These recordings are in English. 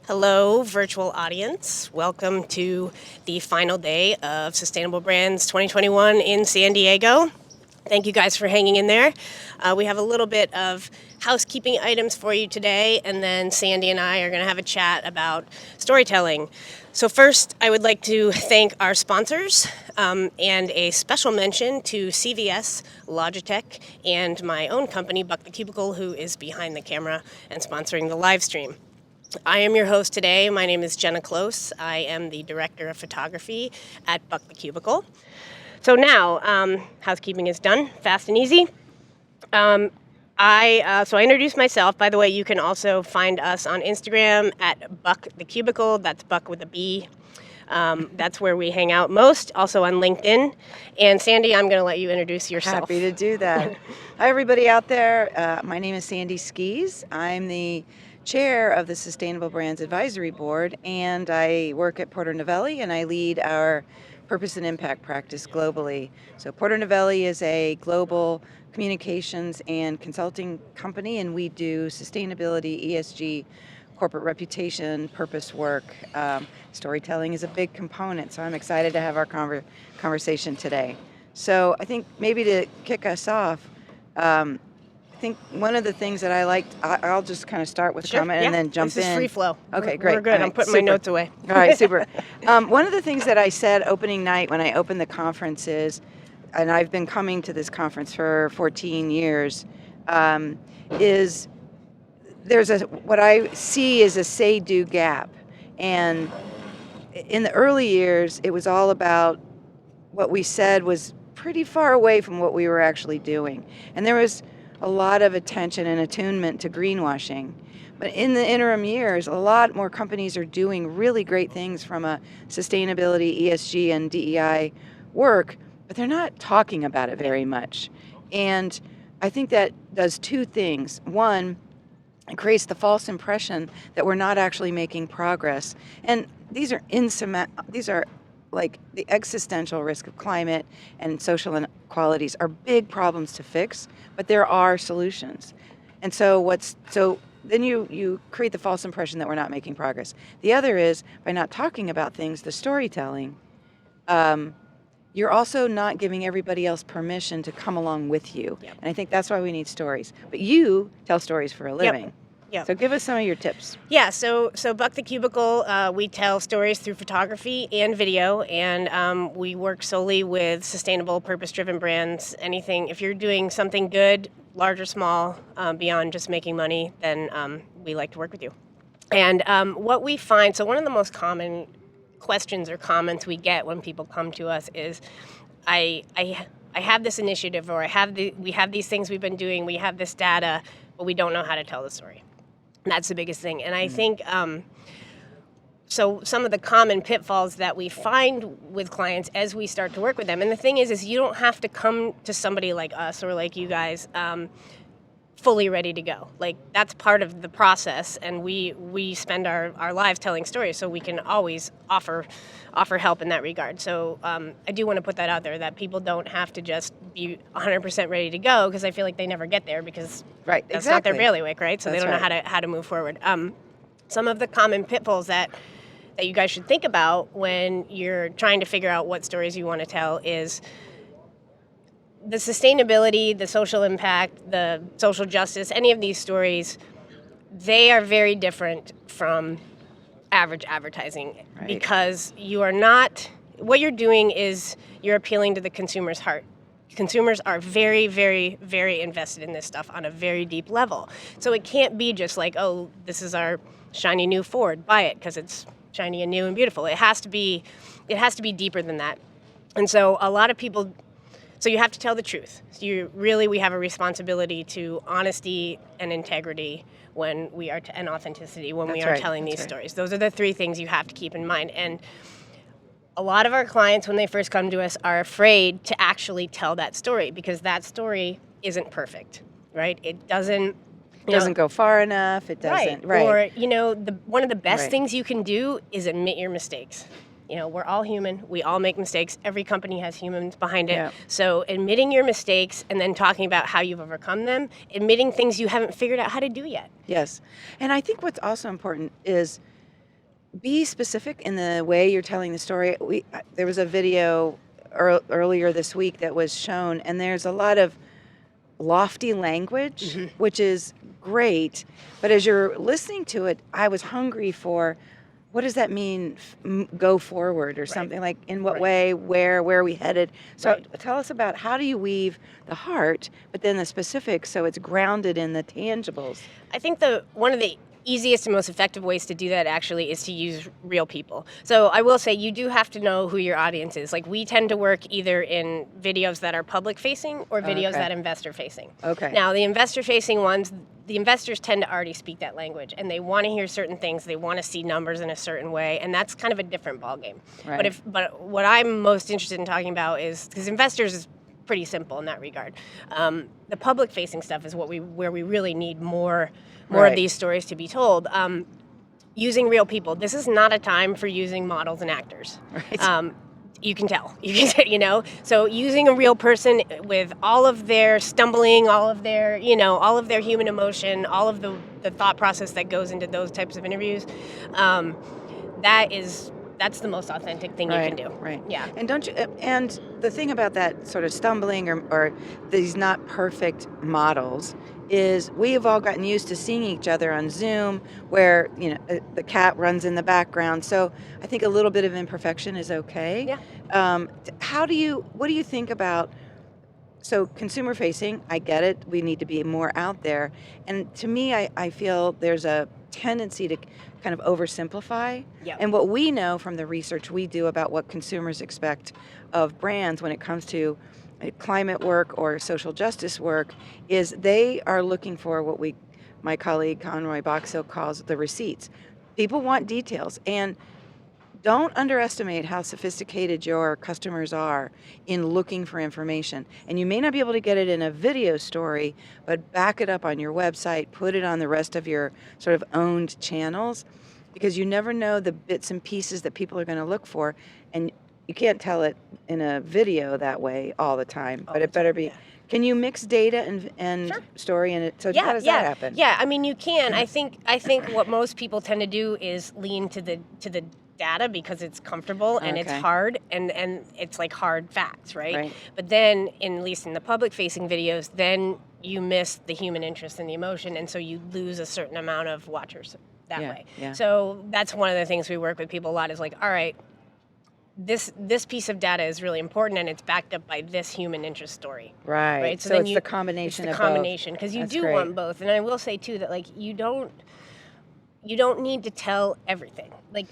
Hello, virtual audience. Welcome to the final day of Sustainable Brands 2021 in San Diego. Thank you guys for hanging in there. We have a little bit of housekeeping items for you today, and then Sandy and I are going to have a chat about storytelling. So first, I would like to thank our sponsors and a special mention to CVS, Logitech, and my own company, Buck the Cubicle, who is behind the camera and sponsoring the live stream. I am your host today. My name is Jenna Close. I am the Director of Photography at Buck the Cubicle. So now, housekeeping is done, fast and easy. I introduced myself. By the way, you can also find us on Instagram at Buck the Cubicle. That's Buck with a B. That's where we hang out most. Also on LinkedIn. And Sandy, I'm going to let you introduce yourself. Happy to do that. Hi, everybody out there. My name is Sandy Skees. I'm the chair of the Sustainable Brands Advisory Board, and I work at Porter Novelli, and I lead our purpose and impact practice globally. So Porter Novelli is a global communications and consulting company, and we do sustainability, ESG, corporate reputation, purpose work. Storytelling is a big component, so I'm excited to have our conversation today. So I think maybe to kick us off, I think one of the things that I liked, I'll just kind of start with a comment and then jump in. This is free flow. Okay, great. We're good. I'm putting my notes away. All right, super. One of the things that I said opening night when I opened the conference is, and I've been coming to this conference for 14 years, is there's what I see is a say-do gap. And in the early years, it was all about what we said was pretty far away from what we were actually doing. And there was a lot of attention and attunement to greenwashing. But in the interim years, a lot more companies are doing really great things from a sustainability, ESG, and DEI work, but they're not talking about it very much. And I think that does two things. One, it creates the false impression that we're not actually making progress. And these are like the existential risk of climate and social inequalities are big problems to fix, but there are solutions. And so then you create the false impression that we're not making progress. The other is, by not talking about things, the storytelling, you're also not giving everybody else permission to come along with you. Yep. And I think that's why we need stories. But you tell stories for a living. Yep. So give us some of your tips. Yeah, so Buck the Cubicle, we tell stories through photography and video, and we work solely with sustainable, purpose-driven brands. Anything, if you're doing something good, large or small, beyond just making money, then we like to work with you. And what we find, so one of the most common questions or comments we get when people come to us is, I have this initiative, or we have these things we've been doing, we have this data, but we don't know how to tell the story. That's the biggest thing. And I think, so some of the common pitfalls that we find with clients as we start to work with them, and the thing is you don't have to come to somebody like us or like you guys fully ready to go. Like, that's part of the process, and we spend our lives telling stories, so we can always offer help in that regard. So I do want to put that out there, that people don't have to just be 100% ready to go, because I feel like they never get there, because that's not their bailiwick, right? So they don't know how to move forward. Some of the common pitfalls that you guys should think about when you're trying to figure out what stories you want to tell is the sustainability, the social impact, the social justice. Any of these stories, they are very different from average advertising, right? Because what you're doing is you're appealing to the consumer's heart. Consumers are very, very, very invested in this stuff on a very deep level. So it can't be just like, oh, this is our shiny new Ford, buy it because it's shiny and new and beautiful. It has to be deeper than that. And so a lot of people, so you have to tell the truth. So we have a responsibility to honesty and integrity when we are, and authenticity when we are telling these stories. Those are the three things you have to keep in mind. And a lot of our clients, when they first come to us, are afraid to actually tell that story, because that story isn't perfect, right? It doesn't go far enough. It doesn't. Right. Or, one of the best things you can do is admit your mistakes. We're all human. We all make mistakes. Every company has humans behind it. Yeah. So admitting your mistakes and then talking about how you've overcome them, admitting things you haven't figured out how to do yet. Yes. And I think what's also important is be specific in the way you're telling the story. There was a video earlier this week that was shown, and there's a lot of lofty language, which is great. But as you're listening to it, I was hungry for, what does that mean, go forward, or something like, in what way, where are we headed? So tell us about, how do you weave the heart, but then the specifics, so it's grounded in the tangibles? I think one of the easiest and most effective ways to do that actually is to use real people. So I will say, you do have to know who your audience is. Like, we tend to work either in videos that are public facing or videos that are investor facing. Okay. Now, the investor facing ones, the investors tend to already speak that language, and they want to hear certain things. They want to see numbers in a certain way, and that's kind of a different ballgame. Right. But what I'm most interested in talking about is, because investors is pretty simple in that regard. The public facing stuff is where we really need more of these stories to be told. Using real people. This is not a time for using models and actors. Right. You can tell. So using a real person with all of their stumbling, all of their human emotion, all of the thought process that goes into those types of interviews, that's the most authentic thing you can do. Right. Yeah. And don't you? And the thing about that sort of stumbling or these not perfect models is, we have all gotten used to seeing each other on Zoom, where the cat runs in the background. So I think a little bit of imperfection is okay. Yeah. What do you think about? So consumer facing, I get it. We need to be more out there. And to me, I feel there's a tendency to kind of oversimplify. Yep. And what we know from the research we do about what consumers expect of brands when it comes to climate work or social justice work is they are looking for what my colleague Conroy Boxhill calls the receipts. People want details, and don't underestimate how sophisticated your customers are in looking for information. And you may not be able to get it in a video story, but back it up on your website, put it on the rest of your sort of owned channels, because you never know the bits and pieces that people are going to look for. And you can't tell it in a video that way all the time, but it better be. Yeah. Can you mix data and Sure. story in it? So how does that happen? Yeah, I mean, you can. I think what most people tend to do is lean to the data because it's comfortable and it's hard and it's like hard facts, right? But then, at least in the public facing videos, then you miss the human interest and the emotion, and so you lose a certain amount of watchers that way. Yeah. So that's one of the things we work with people a lot is like, all right, this piece of data is really important, and it's backed up by this human interest story. Right. So it's the combination of both. Because you do want both. And I will say too that, like, you don't need to tell everything. Like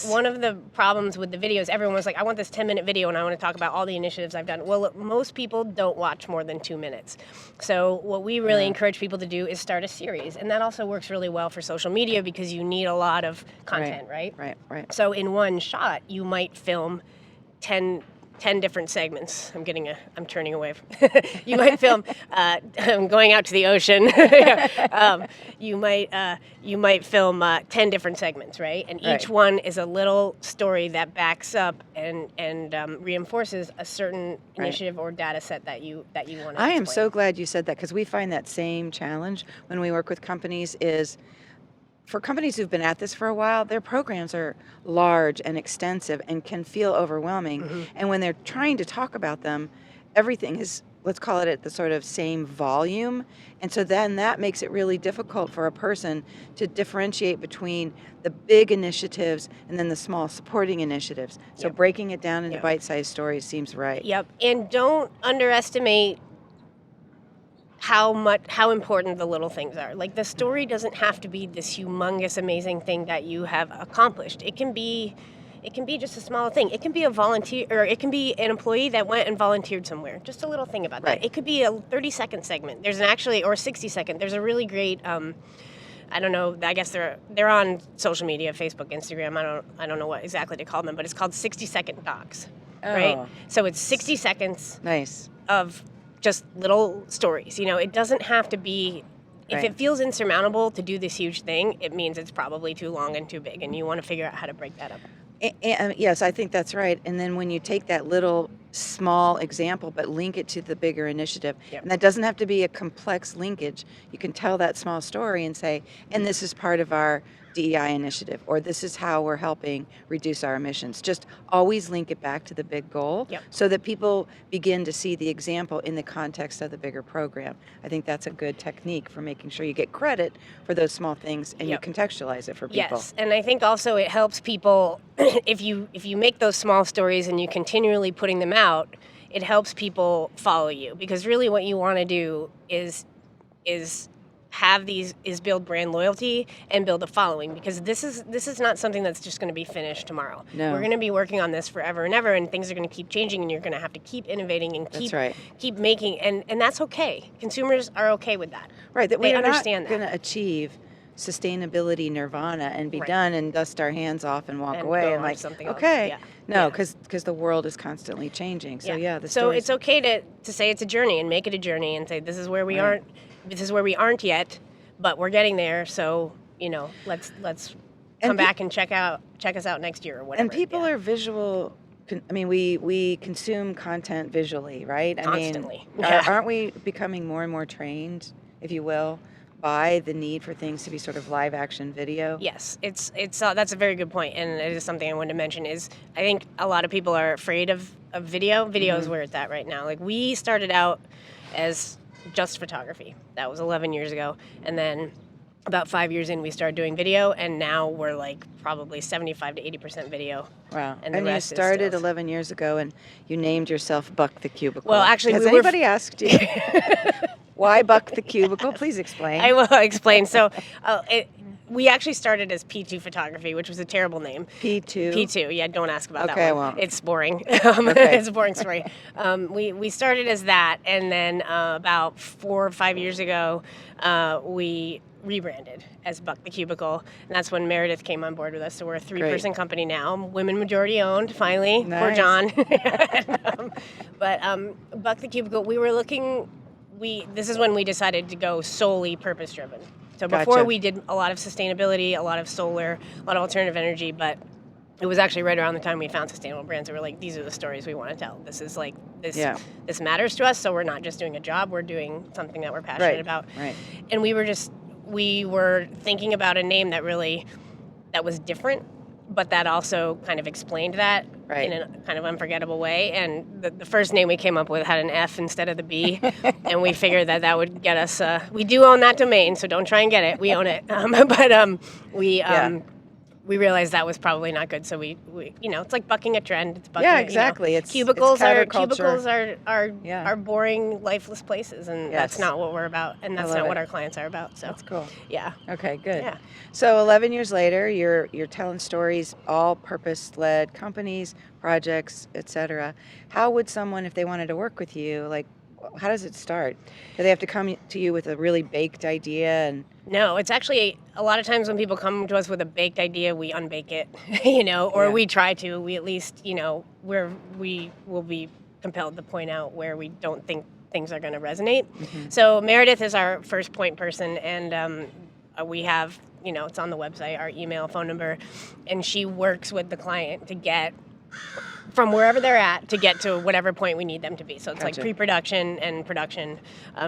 one of the problems with the videos, everyone was like, I want this 10-minute video and I want to talk about all the initiatives I've done. Well, most people don't watch more than 2 minutes. So what we really encourage people to do is start a series. And that also works really well for social media because you need a lot of content, right? Right. So in one shot, you might film 10 different segments. I'm turning away. You might film going out to the ocean. You might film 10 different segments, right? And each one is a little story that backs up and reinforces a certain initiative or data set that you want to explain. I am so glad you said that, because we find that same challenge when we work with companies is, for companies who've been at this for a while, their programs are large and extensive and can feel overwhelming. Mm-hmm. And when they're trying to talk about them, everything is, let's call it, at the sort of same volume. And so then that makes it really difficult for a person to differentiate between the big initiatives and then the small supporting initiatives. So breaking it down into bite-sized stories seems right. Yep. And don't underestimate how important the little things are. Like, the story doesn't have to be this humongous, amazing thing that you have accomplished. It can be just a small thing. It can be a volunteer, or it can be an employee that went and volunteered somewhere. Just a little thing about that. It could be a 30-second segment. There's or a 60-second. There's a really great, I don't know, I guess they're on social media, Facebook, Instagram. I don't know what exactly to call them, but it's called 60-second docs, right? So it's 60 seconds of just little stories. It doesn't have to be, if it feels insurmountable to do this huge thing, it means it's probably too long and too big, and you want to figure out how to break that up. And yes, I think that's right. And then when you take that little small example, but link it to the bigger initiative. Yep. And that doesn't have to be a complex linkage. You can tell that small story and say, and this is part of our DEI initiative, or this is how we're helping reduce our emissions. Just always link it back to the big goal. Yep. So that people begin to see the example in the context of the bigger program. I think that's a good technique for making sure you get credit for those small things and Yep. you contextualize it for people. Yes, and I think also it helps people if you make those small stories and you continually putting them out, it helps people follow you, because really what you want to do is build brand loyalty and build a following, because this is not something that's just going to be finished tomorrow. No. We're going to be working on this forever and ever, and things are going to keep changing, and you're going to have to keep innovating and keep making, and that's okay. Consumers are okay with that. Right, that They we are understand not that. going to achieve sustainability nirvana and be Right. done and dust our hands off and walk And away go and on like, to something else. okay, Yeah. no, Yeah. because the world is constantly changing. So yeah, the so stories- it's okay to say it's a journey and make it a journey and say this is where we Right. aren't yet, but we're getting there. So let's come back and check us out next year or whatever. And people are visual. I mean, we consume content visually, right? Constantly. I mean, Yeah. aren't we becoming more and more trained, if you will, by the need for things to be sort of live action video? Yes, it's that's a very good point, and it is something I wanted to mention. Is I think a lot of people are afraid of video. Video is where it's at right now. Like, we started out as just photography. That was 11 years ago, and then about 5 years in, we started doing video, and now we're like probably 75 to 80% video. Wow. And the And you rest is started stills. 11 years ago, and you named yourself Buck the Cubicle. Well, actually, has we were anybody asked you why Buck the Cubicle? Please explain. I will explain. So, we actually started as P2 Photography, which was a terrible name. P2. P2, yeah, don't ask about Okay, I that one. won't. It's boring. Okay. It's a boring story. We started as that, and then about 4 or 5 years ago, we rebranded as Buck the Cubicle, and that's when Meredith came on board with us. So we're a 3-person company now, women majority owned, finally. Poor Nice. John. But Buck the Cubicle, this is when we decided to go solely purpose driven. So before Gotcha. we did a lot of sustainability, a lot of solar, a lot of alternative energy, but it was actually right around the time we found sustainable brands that were like, these are the stories we want to tell. This is like this matters to us, so we're not just doing a job, we're doing something that we're passionate about. Right. And we were thinking about a name that was different, but that also kind of explained that in a kind of unforgettable way. And the first name we came up with had an F instead of the B, and we figured that would get us. We do own that domain, so don't try and get it. We own it, we realized that was probably not good. So we it's like bucking a trend. It's bucking, Yeah, exactly. It's cubicles counterculture. are boring, lifeless places, and that's not what we're about, and that's not what our clients are about. So That's cool. Yeah. Okay, good. Yeah. So 11 years later, you're telling stories, all purpose-led companies, projects, etc. How would someone, if they wanted to work with you, like, how does it start? Do they have to come to you with a really baked idea? And No, it's actually a lot of times when people come to us with a baked idea, we unbake it, or we try to. We at least, we will be compelled to point out where we don't think things are going to resonate. Mm-hmm. So Meredith is our first point person, and we have, it's on the website, our email, phone number, and she works with the client to get from wherever they're at to get to whatever point we need them to be. So it's like pre-production and production.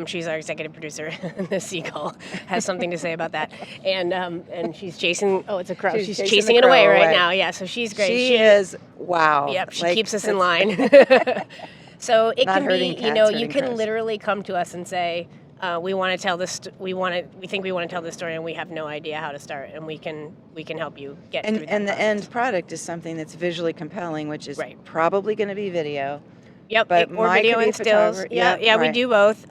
She's our executive producer. The seagull has something to say about that. And she's chasing, it's a crow. She's chasing it away right now. Yeah, so she's great. She is, wow. Yep, she keeps us in line. So it can be, you can literally come to us and say, we want to tell this. We think we want to tell this story, and we have no idea how to start, and we can help you get through that And the process. end product is something that's visually compelling, which is probably going to be video. Yep, but or mine video could be and stills. photography. Yeah, we right. do both.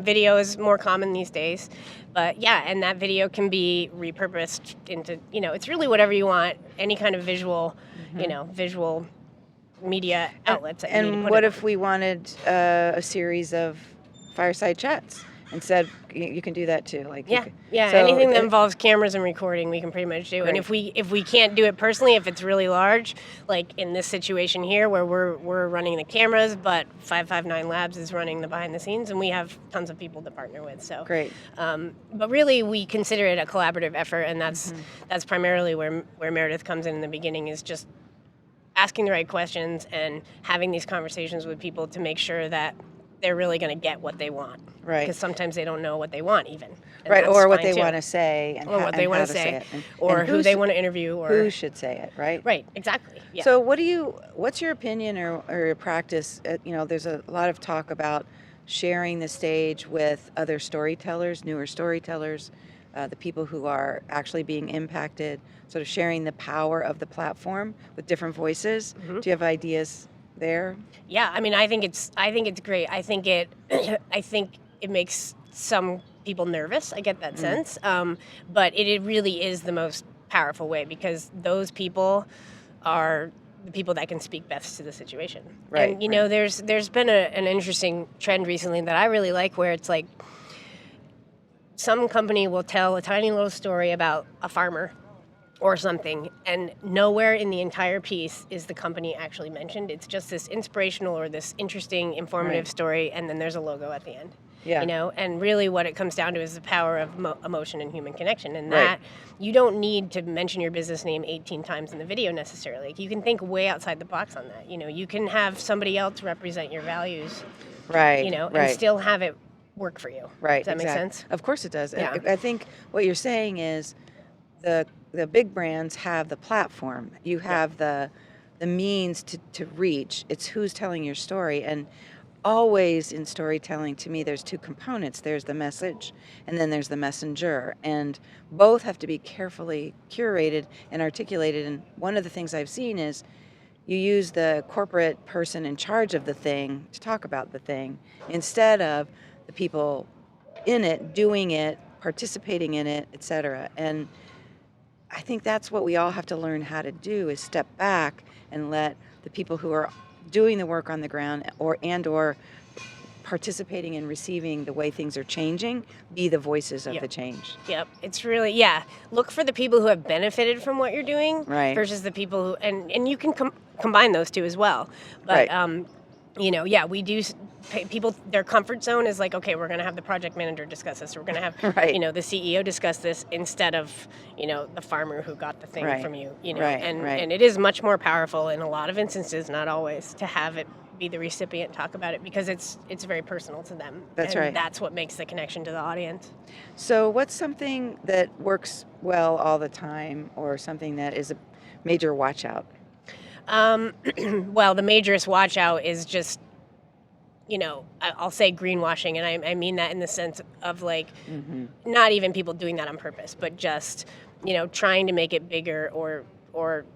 Video is more common these days, but and that video can be repurposed into, it's really whatever you want, any kind of visual, visual media outlets. That you need to And put what it if we wanted a series of fireside chats and said you can do that too? Like so anything anything that involves cameras and recording, we can pretty much do. And Great. if we can't do it personally, if it's really large, like in this situation here where we're running the cameras, but 559 Labs is running the behind the scenes, and we have tons of people to partner with. So Great. But really, we consider it a collaborative effort, and that's primarily where Meredith comes in the beginning, is just asking the right questions and having these conversations with people to make sure that they're really going to get what they want. Right. Because sometimes they don't know what they want even. Right, that's or what fine they too. want to say, and Or what they want to say, it, or and who they want to interview, or who should say it, right? Right, exactly. Yeah. So what's your opinion or your practice? There's a lot of talk about sharing the stage with other storytellers, newer storytellers, the people who are actually being impacted, sort of sharing the power of the platform with different voices. Mhm. Do you have ideas there? Yeah, I mean, I think it's great. I think it I think it makes some people nervous. I get that sense. But it really is the most powerful way, because those people are the people that can speak best to the situation. Right, And there's been an interesting trend recently that I really like, where it's like some company will tell a tiny little story about a farmer or something, and nowhere in the entire piece is the company actually mentioned. It's just this inspirational or this interesting, informative Right. story, and then there's a logo at the end. Yeah. And really what it comes down to is the power of emotion and human connection, and Right. that you don't need to mention your business name 18 times in the video necessarily. You can think way outside the box on that. You can have somebody else represent your values, Right. and Right. still have it work for you. Right. Does that make exactly. sense? Of course it does. Yeah. I think what you're saying is the big brands have the platform. You have the means to reach. It's who's telling your story. And always in storytelling, to me, there's two components. There's the message, and then there's the messenger. And both have to be carefully curated and articulated. And one of the things I've seen is you use the corporate person in charge of the thing to talk about the thing instead of the people in it, doing it, participating in it, etc. And I think that's what we all have to learn how to do, is step back and let the people who are doing the work on the ground or participating and receiving the way things are changing be the voices of Yep. the change. Yep, it's really, look for the people who have benefited from what you're doing, Right. versus the people who, and you can combine those two as well. But Right. we do people, their comfort zone is like, okay, we're going to have the project manager discuss this, or we're going to have Right. the CEO discuss this, instead of the farmer who got the thing Right. from you. Right, and right. and it is much more powerful in a lot of instances, not always, to have it be the recipient talk about it, because it's very personal to them. That's and right. That's what makes the connection to the audience. So what's something that works well all the time, or something that is a major watch out? Well, the majorest watch out is just, I'll say greenwashing, and I mean that in the sense of like, not even people doing that on purpose, but just, trying to make it bigger, or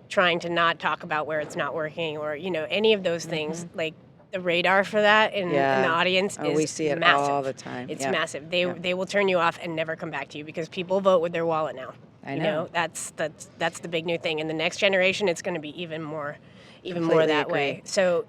trying to not talk about where it's not working, or, any of those things. Like, the radar for that in the audience is we see it massive. all the time. It's Yeah. massive. They Yeah. they will turn you off and never come back to you, because people vote with their wallet now. I know. That's the big new thing. In the next generation, it's going to be even more Completely that way. agree. So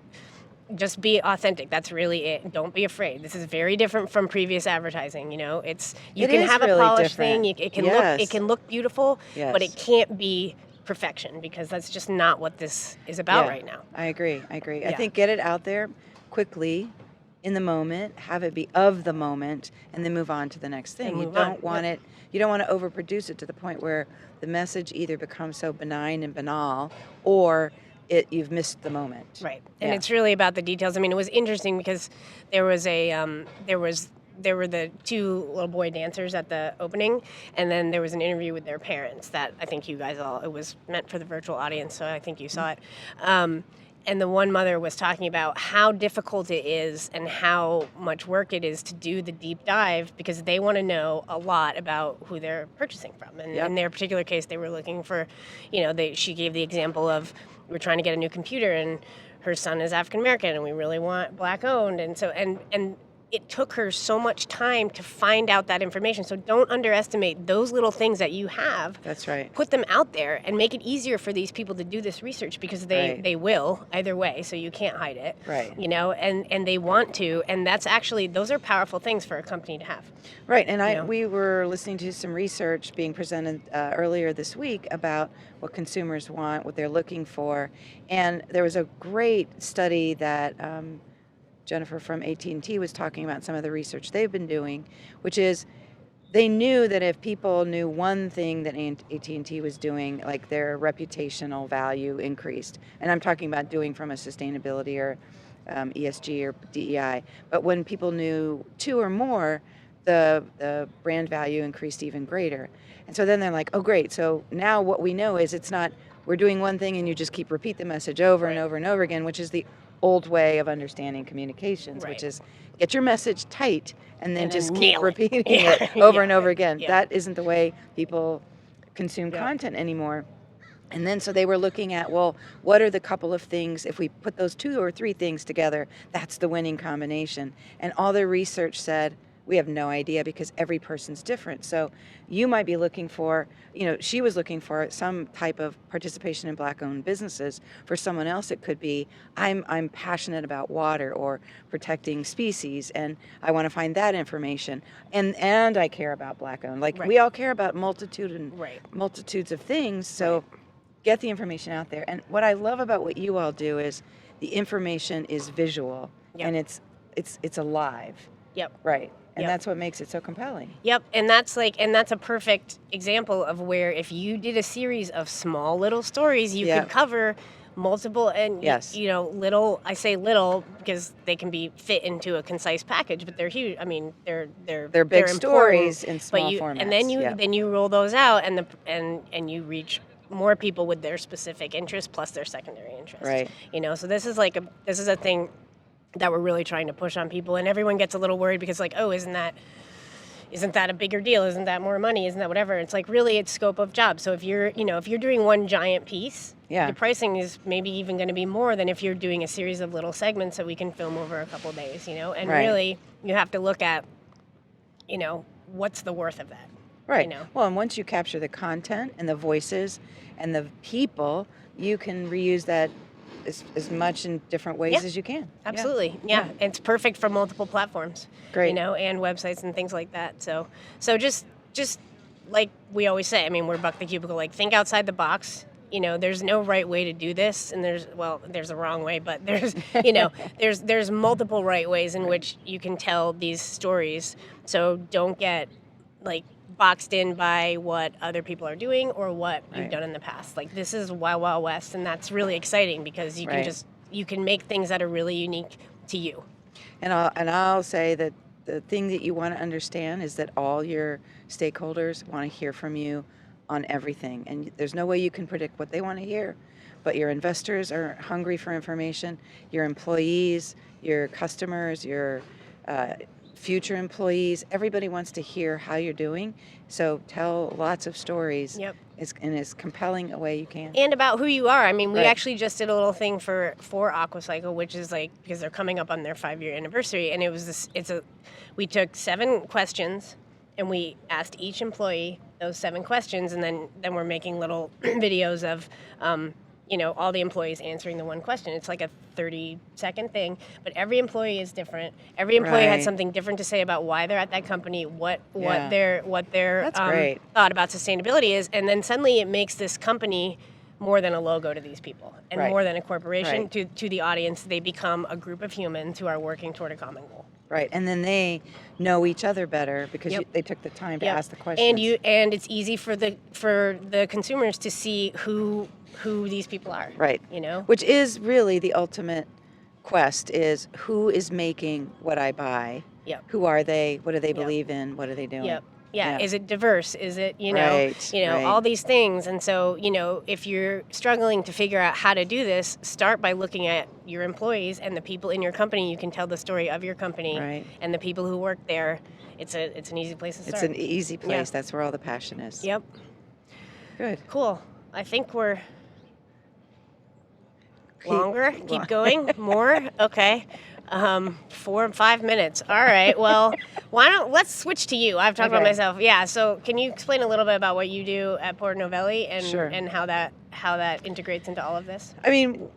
just be authentic. That's really it. Don't be afraid. This is very different from previous advertising. It's you It can is have really a polished different. thing. It can Yes. it can look beautiful, but Yes. it can't be perfection, because that's just not what this is about Yeah. right now. I agree. I Yeah. think get it out there quickly, in the moment, have it be of the moment, and then move on to the next thing. And You move on. don't want Yep. it. You don't want to overproduce it to the point where the message either becomes so benign and banal, or you've missed the moment. Right. And Yeah. it's really about the details. I mean, it was interesting because there was there were the two little boy dancers at the opening, and then there was an interview with their parents that I think you guys it was meant for the virtual audience, so I think you saw it. And the one mother was talking about how difficult it is and how much work it is to do the deep dive, because they want to know a lot about who they're purchasing from. And Yep. in their particular case, they were looking for, she gave the example of, we're trying to get a new computer, and her son is African American, and we really want Black owned, and so and it took her so much time to find out that information. So don't underestimate those little things that you have. That's right. Put them out there and make it easier for these people to do this research, because they will either way, so you can't hide it. Right. And they want to, and that's actually, those are powerful things for a company to have. Right, and we were listening to some research being presented earlier this week about what consumers want, what they're looking for, and there was a great study that Jennifer from AT&T was talking about, some of the research they've been doing, which is they knew that if people knew one thing that AT&T was doing, like their reputational value increased. And I'm talking about doing from a sustainability or ESG or DEI. But when people knew two or more, the brand value increased even greater. And so then they're like, oh, great. So now what we know is it's not we're doing one thing and you just repeat the message over and over and over again, which is the old way of understanding communications, which is get your message tight and then just keep repeating it over and over again. That isn't the way people consume content anymore. And then so they were looking at, well, what are the couple of things, if we put those 2 or 3 things together, that's the winning combination. And all their research said, we have no idea because every person's different. So you might be looking for, she was looking for some type of participation in Black-owned businesses. For someone else, it could be, I'm passionate about water or protecting species, and I want to find that information. And I care about Black-owned. Like we all care about multitudes of things. So get the information out there. And what I love about what you all do is the information is visual and it's alive. Yep. Right. And that's what makes it so compelling. Yep. And that's a perfect example of where if you did a series of small little stories, you could cover multiple and little, I say little because they can be fit into a concise package, but they're huge. I mean, they're big stories in small formats. And then you roll those out and you reach more people with their specific interest plus their secondary interest. Right. So this is a thing that we're really trying to push on people, and everyone gets a little worried because isn't that a bigger deal? Isn't that more money? Isn't that whatever? It's like really it's scope of job. So if you're doing one giant piece, your pricing is maybe even going to be more than if you're doing a series of little segments that we can film over a couple days, and really you have to look at, what's the worth of that. Right. Well, and once you capture the content and the voices and the people, you can reuse that as much in different ways as you can. Absolutely. Yeah. It's perfect for multiple platforms. Great. And websites and things like that. So just like we always say, I mean, we're Buck the Cubicle, like think outside the box. There's no right way to do this, and there's a wrong way, but there's there's multiple right ways in which you can tell these stories. So don't get boxed in by what other people are doing or what you've done in the past. Like this is Wild Wild West, and that's really exciting because you can make things that are really unique to you. And I'll say that the thing that you want to understand is that all your stakeholders want to hear from you on everything, and there's no way you can predict what they want to hear, but your investors are hungry for information, your employees, your customers, your future employees, everybody wants to hear how you're doing. So tell lots of stories in as compelling a way you can. And about who you are. I mean, we actually just did a little thing for Aquacycle, which is because they're coming up on their 5-year anniversary, and we took 7 questions and we asked each employee those 7 questions, and then we're making little videos of all the employees answering the one question. It's like a 30-second thing, but every employee is different. Every employee had something different to say about why they're at that company, what their thought about sustainability is, and then suddenly it makes this company more than a logo to these people and more than a corporation to the audience. They become a group of humans who are working toward a common goal. Right, and then they know each other better because they took the time to ask the questions. And it's easy for the consumers to see who these people are. Right. Which is really the ultimate quest: is who is making what I buy? Yep. Who are they? What do they believe in? What are they doing? Yep. Yeah. Is it diverse? Is it all these things? And so if you're struggling to figure out how to do this, start by looking at your employees and the people in your company. You can tell the story of your company and the people who work there. It's an easy place to start. It's an easy place. That's where all the passion is. Yep. Good. Cool. I think we're longer. Keep going. More. Okay. 4 and 5 minutes. All right. Well, let's switch to you. I've talked about myself. Yeah. So can you explain a little bit about what you do at Porter Novelli and how that integrates into all of this? I mean,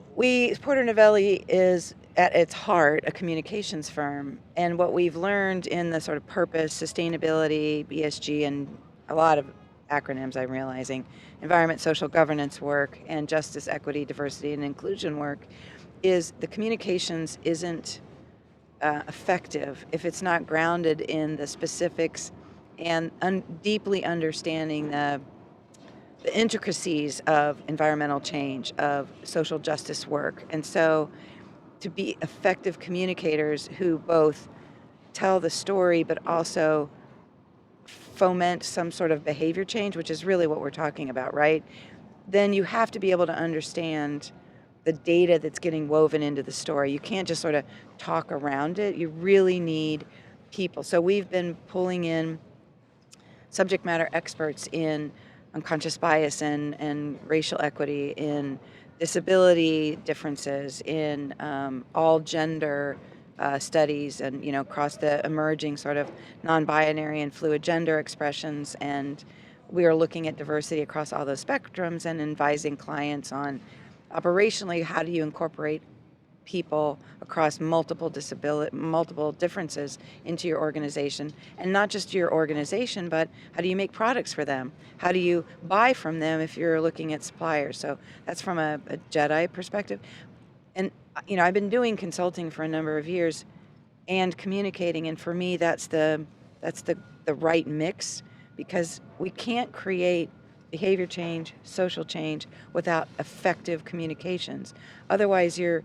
Porter Novelli is at its heart a communications firm, and what we've learned in the sort of purpose, sustainability, ESG, and a lot of acronyms I'm realizing, environment, social governance work, and justice, equity, diversity, and inclusion work, is the communications isn't effective if it's not grounded in the specifics and deeply understanding the intricacies of environmental change, of social justice work. And so to be effective communicators who both tell the story but also foment some sort of behavior change, which is really what we're talking about, right? Then you have to be able to understand the data that's getting woven into the story. You can't just sort of talk around it. You really need people. So we've been pulling in subject matter experts in unconscious bias and racial equity, in disability differences, in all gender studies, and across the emerging sort of non-binary and fluid gender expressions. And we are looking at diversity across all those spectrums and advising clients on operationally how do you incorporate people across multiple differences into your organization, and not just your organization, but how do you make products for them? How do you buy from them if you're looking at suppliers? So that's from a Jedi perspective. And I've been doing consulting for a number of years and communicating, and for me that's the right mix, because we can't create behavior change, social change without effective communications. Otherwise you're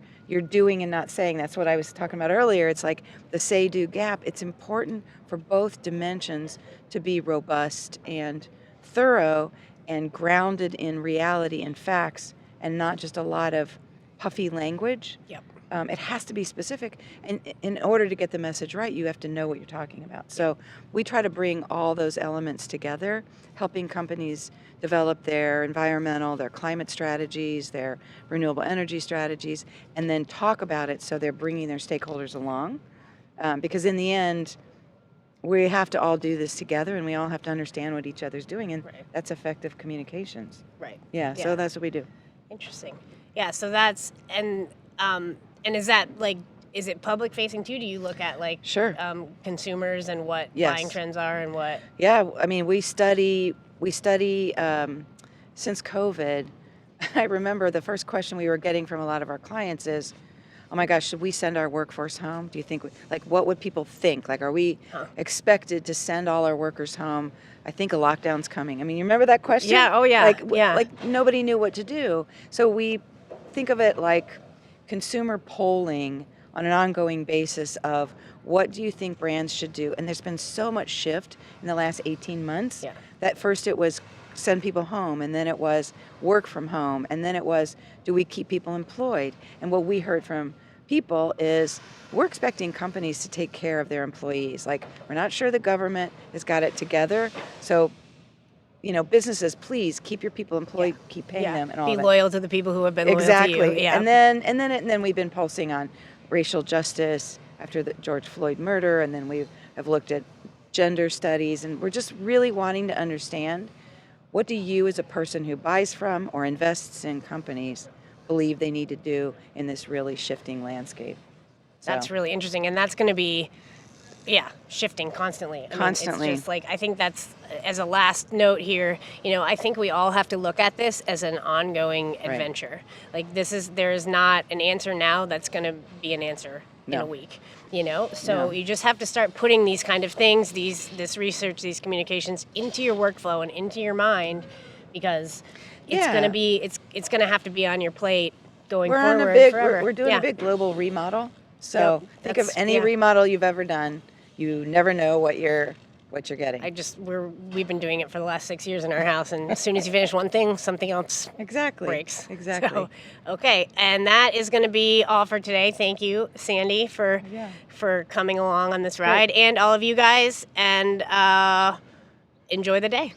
doing and not saying. That's what I was talking about earlier. It's like the say-do gap. It's important for both dimensions to be robust and thorough and grounded in reality and facts, and not just a lot of puffy language. Yep. It has to be specific, and in order to get the message right, you have to know what you're talking about. So we try to bring all those elements together, helping companies develop their environmental, their climate strategies, their renewable energy strategies, and then talk about it so they're bringing their stakeholders along. Because in the end, we have to all do this together, and we all have to understand what each other's doing, and Right. that's effective communications. Right. Yeah, so that's what we do. Interesting. Yeah, so that's, and is that like, is it public facing too? Do you look at like Sure. Consumers and what Yes. buying trends are and what? Yeah, I mean, we study since COVID. I remember the first question we were getting from a lot of our clients is, oh my gosh, should we send our workforce home? Do you think, like, what would people think? Like, are we expected to send all our workers home? I think a lockdown's coming. I mean, you remember that question? Yeah, oh yeah, Like nobody knew what to do. So we think of it like consumer polling on an ongoing basis of what do you think brands should do? And there's been so much shift in the last 18 months that first it was send people home, and then it was work from home, and then it was do we keep people employed? And what we heard from people is we're expecting companies to take care of their employees. Like, we're not sure the government has got it together, so businesses, please keep your people employed, keep paying them, and all Be that. loyal to the people who have been Exactly. loyal to you. Yeah. And then we've been pulsing on racial justice after the George Floyd murder, and then we have looked at gender studies, and we're just really wanting to understand, what do you as a person who buys from or invests in companies believe they need to do in this really shifting landscape? So, That's really interesting, and that's going to be shifting constantly. Constantly. It's just like, I think that's, as a last note here, I think we all have to look at this as an ongoing adventure. Like, there is not an answer now that's going to be an answer in a week. So you just have to start putting these kind of things, this research, these communications into your workflow and into your mind, because it's going to be, it's going to have to be on your plate going forward forever. We're doing a big global remodel. So think of any remodel you've ever done. You never know what you're getting. We've been doing it for the last 6 years in our house, and as soon as you finish one thing, something else breaks. Exactly. So, okay, and that is going to be all for today. Thank you, Sandy, for coming along on this ride, and all of you guys, and enjoy the day.